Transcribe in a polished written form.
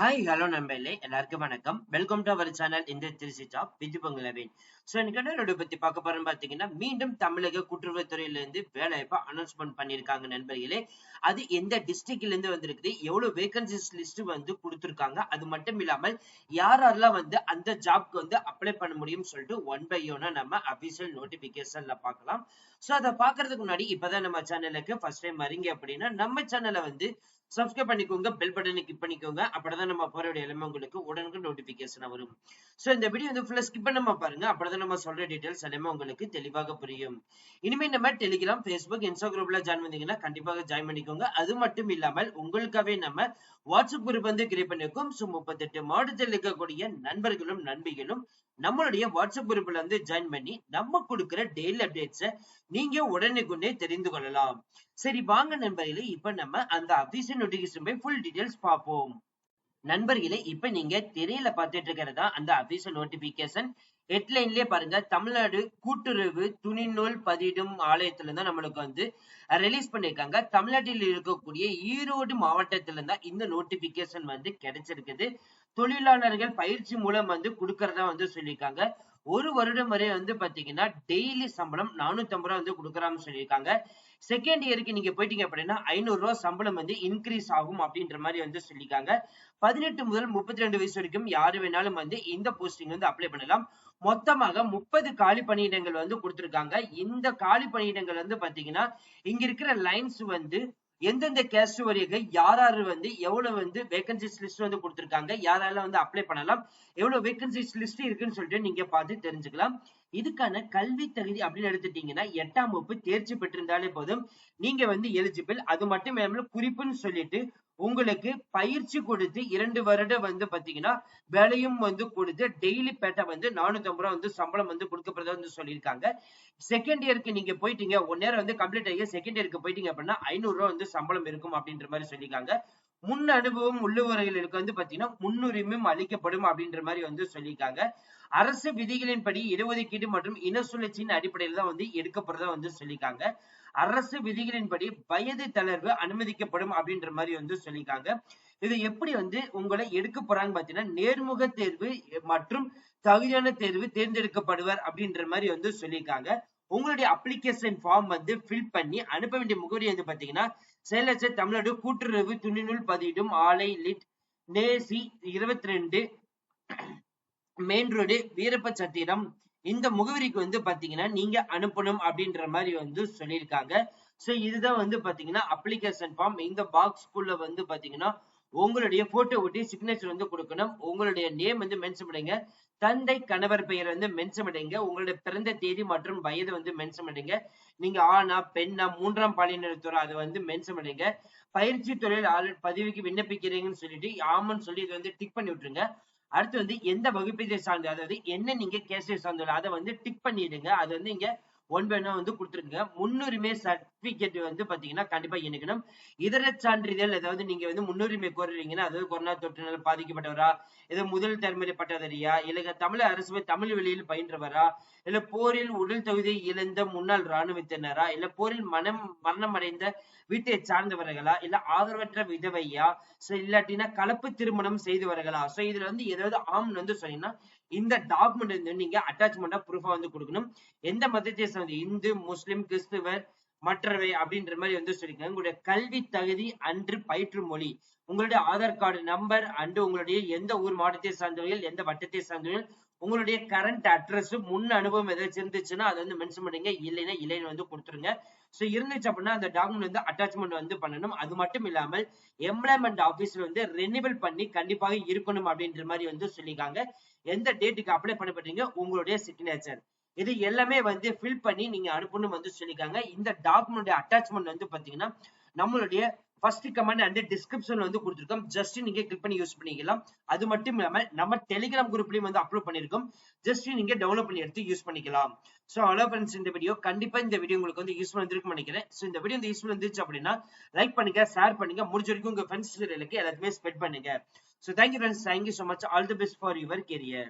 Hi hello நண்பர்களே, எல்லாருக்கும் வணக்கம். வெல்கம் டு அவர் சேனல் இந்த திருச்சி ஜாப் வித் பங்களவின். ஸோ இன்னைக்கு பத்தி பார்க்க போறோம் பாத்தீங்கன்னா, மீண்டும் தமிழக கூட்டுறவுத்துறையில இருந்து வேலைவாய்ப்பை அனௌன்ஸ்மெண்ட் பண்ணியிருக்காங்க நண்பர்களே. அது எந்த டிஸ்ட்ரிக்ட்ல இருந்து வந்திருக்குது, எவ்வளவு வேகன்சிஸ் லிஸ்ட் வந்து கொடுத்திருக்காங்க, அது மட்டும் இல்லாமல் யாரெல்லாம் வந்து அந்த ஜாப்க்கு வந்து அப்ளை பண்ண முடியும்னு சொல்லிட்டு ஒன் பை ஒன்னா நம்ம அபிஷியல் நோட்டிபிகேஷன்ல பார்க்கலாம். ஸோ அதை பாக்குறதுக்கு முன்னாடி இப்பதான் நம்ம சேனலுக்கு ஃபர்ஸ்ட் டைம் வரீங்க அப்படின்னா நம்ம சேனலை வந்து சப்ஸ்கிரைப் பண்ணிக்கோங்க, பெல் பட்டனை கிளிக் பண்ணிக்கோங்க. அப்படிதான் நம்ம போற எல்லாமே உங்களுக்கு உடனுக்கு நோட்டிபிகேஷன் வரும். சோ இந்த வீடியோ வந்து ஃபுல்லா ஸ்கிப் பண்ணாம பாருங்க, அப்படிதான் நம்ம சொல்ற டீடைல்ஸ் எல்லாமே உங்களுக்கு தெளிவாக புரியும். இனிமே நம்ம டெலிகிராம், ஃபேஸ்புக், இன்ஸ்டாகிராம்ல ஜாயின் பண்ணீங்கன்னா கண்டிப்பாக ஜாயின் பண்ணிக்கோங்க. அது மட்டும் இல்லாமல் உங்களுக்காகவே நம்ம வாட்ஸ்அப் குரூப் வந்து கிரியேட் பண்ணிருக்கோம். ஸோ 38 மாவட்டத்தில் இருக்கக்கூடிய நண்பர்களும் நண்பிகளும் நம்மளுடைய வாட்ஸ்அப் குரூப்ல வந்து ஜாயின் பண்ணி நம்ம கொடுக்கிற டெய்லி அப்டேட்ஸை நீங்க உடனுக்குடனே தெரிந்து கொள்ளலாம். சரி வாங்க நண்பர்களே, இப்ப நம்ம அந்த அபிஷியல் நோட்டிபிகேஷன் போய் ஃபுல் டீடைல்ஸ் பார்ப்போம். நண்பர்களே, இப்ப நீங்க திரையில பார்த்துட்டு இருக்கிறதா அந்த அபிஷியல் நோட்டிபிகேஷன். ஹெட்லைன்லயே பாருங்க, தமிழ்நாடு கூட்டுறவு துணிநூல் பதிடும் ஆலயத்துல தான் நம்மளுக்கு வந்து ரிலீஸ் பண்ணிருக்காங்க. தமிழ்நாட்டில் இருக்கக்கூடிய ஈரோடு மாவட்டத்துல தான் இந்த நோட்டிபிகேஷன் வந்து கிடைச்சிருக்குது. தொழிலாளர்கள் பயிற்சி மூலம் வந்து கொடுக்கறதா வந்து சொல்லியிருக்காங்க. ஒரு வருடம் வரை வந்து பாத்தீங்கன்னா டெய்லி சம்பளம் 450 ரூபாய் வந்து கொடுக்கறான்னு சொல்லியிருக்காங்க. செகண்ட் இயருக்கு நீங்க போயிட்டீங்க அப்படின்னா 500 ரூபாய் சம்பளம் வந்து இன்க்ரீஸ் ஆகும் அப்படின்ற மாதிரி வந்து சொல்லியிருக்காங்க. 18 முதல் 32 வயசு வரைக்கும் யாரு வேணாலும் வந்து இந்த போஸ்டிங் வந்து அப்ளை பண்ணலாம். மொத்தமாக 30 காலி பணியிடங்கள் வந்து கொடுத்திருக்காங்க. இந்த காலி பணியிடங்கள் வந்து பாத்தீங்கன்னா இங்க இருக்கிற லைன்ஸ் வந்து எந்தெந்த கேஸ்டவரிகள் யாராரு வந்து எவ்வளவு வந்து வேகன்சிஸ் லிஸ்ட் வந்து கொடுத்திருக்காங்க, யாரெல்லாம் வந்து அப்ளை பண்ணலாம், எவ்வளவு வேகன்சிஸ் லிஸ்ட் இருக்குன்னு சொல்லிட்டு நீங்க பார்த்து தெரிஞ்சுக்கலாம். இதுக்கான கல்வி தகுதி அப்படின்னு எடுத்துட்டீங்கன்னா 8ஆம் வகுப்பு தேர்ச்சி பெற்றிருந்தாலே போதும், நீங்க வந்து எலிஜிபிள். அது மட்டும் இல்லாமல் குறிப்புன்னு சொல்லிட்டு உங்களுக்கு பயிற்சி கொடுத்து 2 வருடம் வந்து பாத்தீங்கன்னா வேலையும் வந்து கொடுத்து டெய்லி பேட்டா வந்து 450 ரூபாய் வந்து சம்பளம் வந்து கொடுக்கப்படுறதா வந்து சொல்லியிருக்காங்க. செகண்ட் இயருக்கு நீங்க போயிட்டீங்க, 1 இயர் வந்து கம்ப்ளீட் ஆகி செகண்ட் இயருக்கு போயிட்டீங்க அப்படின்னா 500 ரூபாய் வந்து சம்பளம் இருக்கும் அப்படின்ற மாதிரி சொல்லியிருக்காங்க. முன் அனுபவம் உள்ளவர்களுக்கு வந்து பாத்தீங்கன்னா முன்னுரிமையும் அளிக்கப்படும் அப்படின்ற மாதிரி வந்து சொல்லியிருக்காங்க. அரசு விதிகளின்படி இடஒதுக்கீடு மற்றும் இன சுழற்சியின் அடிப்படையில் தான் வந்து எடுக்கப்படுறதா வந்து சொல்லியிருக்காங்க. அரசு விதிகளின்படி வயது தளர்வு அனுமதிக்கப்படும் அப்படின்ற மாதிரி வந்து சொல்லியிருக்காங்க. இது எப்படி வந்து உங்களை எடுக்க போறாங்க பாத்தீங்கன்னா நேர்முக தேர்வு மற்றும் தகுதியான தேர்வு தேர்ந்தெடுக்கப்படுவர் அப்படின்ற மாதிரி வந்து சொல்லியிருக்காங்க. உங்களுடைய அப்ளிகேஷன் ஃபார்ம் வந்து ஃபில் பண்ணி அனுப்ப வேண்டிய முகவரி வந்து பாத்தீங்கன்னா செயலச்சர் தமிழ்நாடு கூட்டுறவு துணிநூல் பதிடும் ஆலை லிட் நேசி 22 மெயின் ரோடு வீரப்பச்சத்திரம், இந்த முகவரிக்கு வந்து பாத்தீங்கன்னா நீங்க அனுப்பணும் அப்படின்ற மாதிரி வந்து சொல்லியிருக்காங்க. சோ இதுதான் வந்து பாத்தீங்கன்னா அப்ளிகேஷன் ஃபார்ம். இந்த பாக்ஸ்க்குள்ள வந்து பாத்தீங்கன்னா உங்களுடைய போட்டோ ஒட்டி சிக்னேச்சர் வந்து கொடுக்கணும். உங்களுடைய நேம் வந்து மென்ஷன் பண்ணுங்க, தந்தை கணவர் பெயர் வந்து மென்ஷன் பண்ணுங்க, உங்களுடைய பிறந்த தேதி மற்றும் வயது வந்து மென்ஷன் பண்ணுங்க, நீங்க ஆணா பெண்ணா 3ஆம் பாலினத்தோர் அதை வந்து மென்ஷன் பண்ணுங்க, பயிற்சி தொழில் பதிவுக்கு விண்ணப்பிக்கிறீங்கன்னு சொல்லிட்டு ஆமான்னு சொல்லி இதை வந்து டிக் பண்ணி விட்டுருங்க. அடுத்து வந்து எந்த வகுப்பை சார்ந்து, அதாவது என்ன நீங்க கேஸ்டை சார்ந்துள்ள அதை வந்து டிக் பண்ணிடுங்க. அது வந்து இங்க ஒன் பை ஒன்னா வந்து கொடுத்துருங்க. முன்னுரிமை சர்டிபிகேட் வந்து பாத்தீங்கன்னா கண்டிப்பா இணைக்கணும். இதர சான்றிதழ், அதாவது நீங்க வந்து முன்னுரிமை கோருறீங்கன்னா, அதாவது கொரோனா தொற்றினால் பாதிக்கப்பட்டவரா, இது முதல் தலைமுறை பட்டதாரியா, இல்ல தமிழக அரசு தமிழ் வழியில் பயின்றவரா, இல்ல போரில் உடல் தகுதியை இழந்த முன்னாள் ராணுவத்தினரா, இல்ல போரில் மரணம் அடைந்த வீட்டை சார்ந்தவர்களா, இல்ல ஆதரவற்ற விதவையா, இல்லாட்டினா கலப்பு திருமணம் செய்தவர்களா. சோ இதுல வந்து ஏதாவது ஆம் வந்து சொன்னீங்கன்னா இந்த டாக்குமெண்ட் வந்து நீங்க அட்டாச்மெண்டா ப்ரூஃபா வந்து கொடுக்கணும். எந்த மதத்தை சார்ந்த இந்து, முஸ்லிம், கிறிஸ்துவர் மற்றவை அப்படின்ற மாதிரி வந்து சொல்லிருக்காங்க. உங்களுடைய கல்வி தகுதி அன்று பயிற்று மொழி, உங்களுடைய ஆதார் கார்டு நம்பர் அண்டு உங்களுடைய எந்த ஊர் மாவட்டத்தை சார்ந்தவர்கள், எந்த வட்டத்தை சார்ந்தவர்கள், உங்களுடைய கரண்ட் அட்ரஸ், முன் அனுபவம் ஏதாச்சும் இருந்துச்சுன்னா அதை வந்து மென்ஷன் பண்ணுங்க, இல்லைன்னா இல்லைன்னு வந்து கொடுத்துருங்க. சோ இருந்துச்சு அப்படின்னா அந்த டாக்குமெண்ட் வந்து அட்டாச்மெண்ட் வந்து பண்ணணும். அது மட்டும் இல்லாமல் எம்ப்ளாய்மெண்ட் ஆபீஸ்ல வந்து ரெனிவல் பண்ணி கண்டிப்பாக இருக்கணும் அப்படின்ற மாதிரி வந்து சொல்லியிருக்காங்க. எந்த டேட்டுக்கு அப்ளை பண்ண பண்றீங்க, உங்களுடைய சிக்னேச்சர், இது எல்லாமே வந்து ஃபில் பண்ணி நீங்க அனுப்பணும் வந்து சொல்லியிருக்காங்க. இந்த டாக்குமெண்ட் அட்டாச்மெண்ட் வந்து பாத்தீங்கன்னா நம்மளுடைய ஃபர்ஸ்ட் கமெண்ட் அண்ட் டிஸ்கிரிப்ஷன் வந்து கொடுத்துருக்கோம். ஜஸ்ட் நீங்க கிளிக் பண்ணி யூஸ் பண்ணிக்கலாம். அது மட்டும் இல்லாம நம்ம டெலிகிராம் குரூப்லயும் வந்து அப்லோட் பண்ணிருக்கோம். ஜஸ்ட் நீங்க டவுன்லோட் பண்ணி எடுத்து யூஸ் பண்ணிக்கலாம். சோ ஹலோ ஃப்ரெண்ட்ஸ், இந்த வீடியோ கண்டிப்பா இந்த வீடியோ உங்களுக்கு வந்து யூஸ்ஃபுல் இருந்திருக்கும் நினைக்கிறேன். சோ இந்த வீடியோ வந்து யூஸ்ஃபுல் இருந்துச்சு அப்படின்னா லைக் பண்ணுங்க, ஷேர் பண்ணுங்க, முடிஞ்ச வரைக்கும் உங்க ஃப்ரெண்ட்ஸ் எல்லாத்தையுமே ஸ்ப்ரெட் பண்ணுங்க. So thank you friends, thank you so much, all the best for your career.